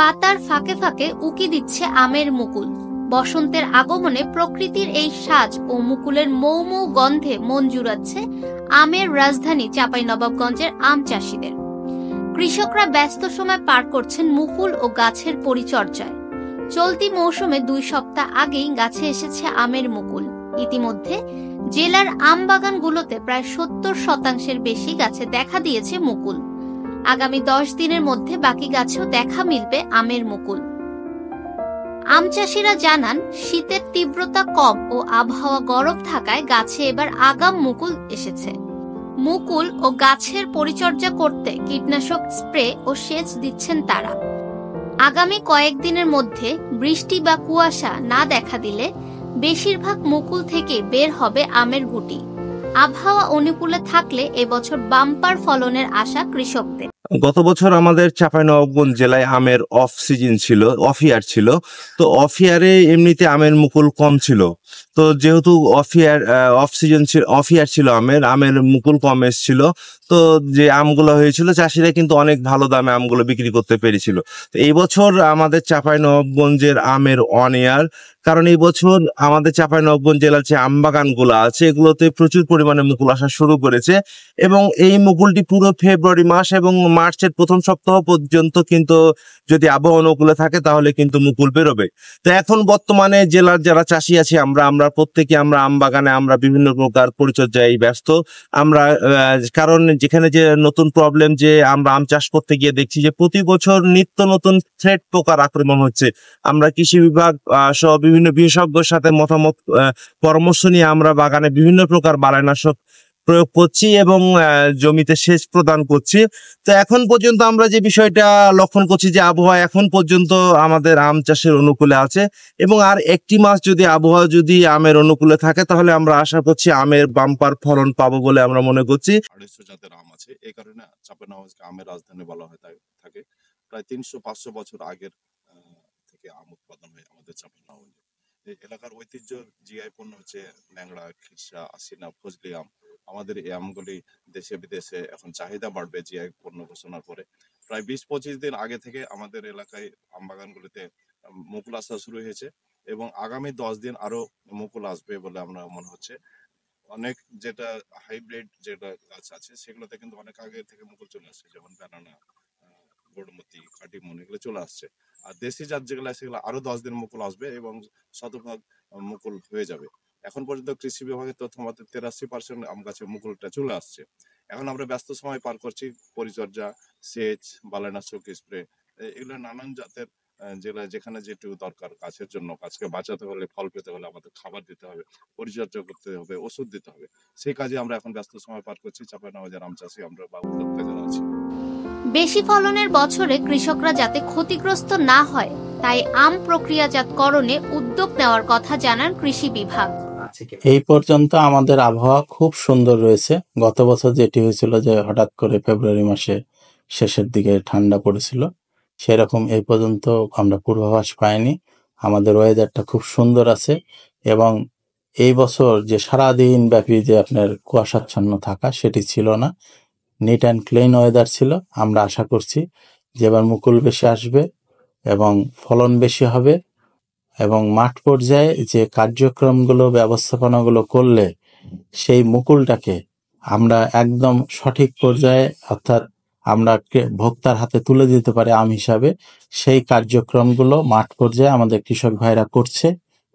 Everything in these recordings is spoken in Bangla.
পাতার ফাঁকে ফাঁকে উকি দিচ্ছে আমের মুকুল। বসন্তের আগমনে প্রকৃতির এই সাজ ও মুকুলের মৌ মৌ গন্ধে মন জুড়াচ্ছে আমের রাজধানী চাঁপাইনবাবগঞ্জের আম চাষিদের। কৃষকরা ব্যস্ত সময় পার করছেন মুকুল ও গাছের পরিচর্যায়। চলতি মৌসুমে 2 সপ্তাহ আগেই গাছে এসেছে আমের মুকুল। ইতিমধ্যে জেলার আম বাগানগুলোতে প্রায় 70% বেশি গাছে দেখা দিয়েছে মুকুল। আগামী 10 দিনের মধ্যে বাকি গাছেও দেখা মিলবে আমের মুকুল। আম চাষিরা জানান, শীতের তীব্রতা কম ও আবহাওয়া গরম থাকায় গাছে এবার আগাম মুকুল এসেছে। মুকুল ও গাছের পরিচর্যা করতে কীটনাশক স্প্রে ও সেচ দিচ্ছেন তারা। আগামী কয়েকদিনের মধ্যে বৃষ্টি বা কুয়াশা না দেখা দিলে বেশিরভাগ মুকুল থেকে বের হবে আমের গুটি। আবহাওয়া অনুকূলে থাকলে এবছর বাম্পার ফলনের আশা কৃষকদের। গত বছর আমাদের চাঁপাইনবাবগঞ্জ জেলায় আমের অফ ইয়ার ছিল। তো অফ ইয়ারে এমনিতে আমের মুকুল কম ছিল। তো যেহেতু অফ ইয়ার ছিল আমের মুকুল কম এসেছিল, তো যে আমগুলো হয়েছিল চাষিরা কিন্তু অনেক ভালো দামে আমগুলো বিক্রি করতে পেরেছিল। তো এই বছর আমাদের চাঁপাইনবাবগঞ্জের আমের অন ইয়ার, কারণ এই বছর আমাদের চাঁপাইনবাবগঞ্জ জেলার যে আম বাগানগুলো আছে এগুলোতে প্রচুর পরিমাণে মুকুল আসা শুরু করেছে এবং এই মুকুলটি পুরো ফেব্রুয়ারি মাস এবং মার্চের প্রথম সপ্তাহ পর্যন্ত কিন্তু যদি আবহাওয়া অনুকূলে থাকে তাহলে কিন্তু মুকুল বেরোবে। তো এখন বর্তমানে জেলার যারা চাষি আছে আমরা প্রত্যেকে আম বাগানে আমরা বিভিন্ন প্রকার পরিচর্যায় ব্যস্ত। কারণ যেখানে যে নতুন প্রবলেম যে আমরা আম চাষ করতে গিয়ে দেখছি যে প্রতি বছর নিত্য নতুন থ্রেট পোকার আক্রমণ হচ্ছে। আমরা কৃষি বিভাগ সহ বিভিন্ন বিশেষজ্ঞের সাথে মতামত পরামর্শ নিয়ে আমরা বাগানে বিভিন্ন প্রকার বালাইনাশক প্রয়োগ করছি এবং জমিতে সেচ প্রদান করছি। তো এখন পর্যন্ত আমরা যে বিষয়টা লক্ষণ করছি যে আবহাওয়া এখন পর্যন্ত আমাদের আম চাষের অনুকূলে আছে এবং আর একটি মাস যদি আবহাওয়া যদি আমের অনুকূলে থাকে তাহলে আমরা আশা করছি আমের বাম্পার ফলন পাবো বলে আমরা মনে করছি। 250 জাতের আম আছে, এই কারণে চাঁপাইনবাবগঞ্জকে আমের রাজধানী বলা হয়ে থাকে। প্রায় 300-500 বছর আগের থেকে আম উৎপাদন হয় আমাদের চাঁপাইনবাবগঞ্জে। এই এলাকার ঐতিহ্য জিআই পণ্য হচ্ছে ল্যাংড়া, খিরসা, আসিনা, ফজলি আম। আমাদের এই আমগুলি দেশে বিদেশে এখন চাহিদা বাড়বে জিআই পণ্য ঘোষণার পরে। প্রায় 20-25 দিন আগে থেকে আমাদের এলাকায় আম বাগানগুলিতে মুকুল আসা শুরু হয়েছে এবং আগামী 10 দিন আরো মুকুল আসবে বলে আমরা মনে হচ্ছে। অনেক যেটা হাইব্রিড যেটা গাছ আছে সেগুলোতে কিন্তু অনেক আগে থেকে মুকুল চলে আসছে, যেমন ব্যানানা, গোড়মতি, কাটিমন এগুলো চলে আসছে। আর দেশি জাত যেগুলো সেগুলো আরো 10 দিন মুকুল আসবে এবং শতভাগ মুকুল হয়ে যাবে। এখন পর্যন্ত কৃষি বিভাগের তথ্য মতে 83% আম গাছে মুকুলটা চলে আসছে। এখন আমরা ব্যস্ত সময় পার করছি পরিচর্যা, সেচ, বালাইনাশক স্প্রে, এগুলো নানান জাতের যেখানে যেটুকু দরকার গাছের জন্য, গাছকে বাঁচাতে হলে, ফল পেতে হলে আমাদের খাবার দিতে হবে, পরিচর্যা করতে হবে, ওষুধ দিতে হবে। সেই কাজে আমরা এখন ব্যস্ত সময় পার করছি চাঁপাইনবাবগঞ্জের আম চাষি আমরা বা উদ্যোক্তা যারা আছি। বেশি ফলনের বছরে কৃষকরা যাতে ক্ষতিগ্রস্ত না হয় তাই আম প্রক্রিয়াজাতকরণে উদ্যোগ নেওয়ার কথা জানান কৃষি বিভাগ। এই পর্যন্ত আমাদের আবহাওয়া খুব সুন্দর রয়েছে। গত বছর যেটি হয়েছিল যে হঠাৎ করে ফেব্রুয়ারি মাসে শেষের দিকে ঠান্ডা পড়েছিল, সেরকম এই পর্যন্ত আমরা পূর্বাভাস পাইনি। আমাদের ওয়েদারটা খুব সুন্দর আছে এবং এই বছর যে সারাদিন ব্যাপী যে আপনার কুয়াশাচ্ছন্ন থাকা সেটি ছিল না, নিট অ্যান্ড ক্লিন ওয়েদার ছিল। আমরা আশা করছি যে এবার মুকুল বেশি আসবে এবং ফলন বেশি হবে এবং মাঠ পর্যায়ে যে কার্যক্রমগুলো ব্যবস্থাপনাগুলো করলে সেই মুকুলটাকে আমরা একদম সঠিক পর্যায়ে অর্থাৎ আমরা ভোক্তার হাতে তুলে দিতে পারি আম হিসাবে, সেই কার্যক্রমগুলো মাঠ পর্যায়ে আমাদের কৃষক ভাইরা করছে,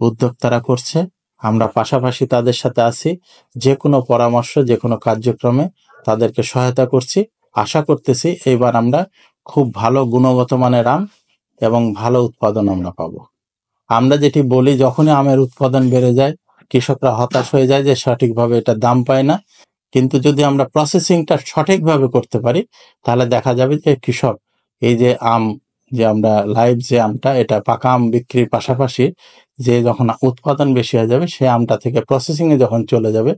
উদ্যোক্তারা করছে। আমরা পাশাপাশি তাদের সাথে আছি, যে কোনো পরামর্শ, যে কোনো কার্যক্রমে তাদেরকে সহায়তা করছি। আশা করতেছি এইবার আমরা খুব ভালো গুণগত মানের আম এবং ভালো উৎপাদন আমরা পাবো। আমরা যেটি বলি, যখনই আমের উৎপাদন বেড়ে যায় কৃষকরা হতাশ হয়ে যায় যে সঠিকভাবে এটা দাম পায় না, কিন্তু যদি আমরা প্রসেসিংটা সঠিকভাবে করতে পারি তাহলে দেখা যাবে যে কৃষক এই যে আম যে আমরা লাইভ যে আমটা এটা পাকা আম বিক্রির পাশাপাশি যে যখন উৎপাদন বেশি হয়ে যাবে সেই আমটা থেকে প্রসেসিং এ যখন চলে যাবে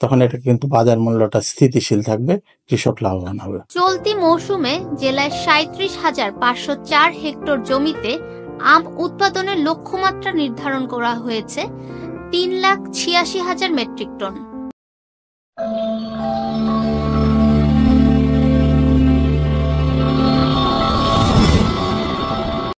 তখন এটা কিন্তু বাজার মূল্যটা স্থিতিশীল থাকবে, কৃষক লাভবান হবে। চলতি মৌসুমে জেলায় 37,504 হেক্টর জমিতে আম উৎপাদনের লক্ষ্যমাত্রা নির্ধারণ করা হয়েছে 3,86,000 মেট্রিক টন।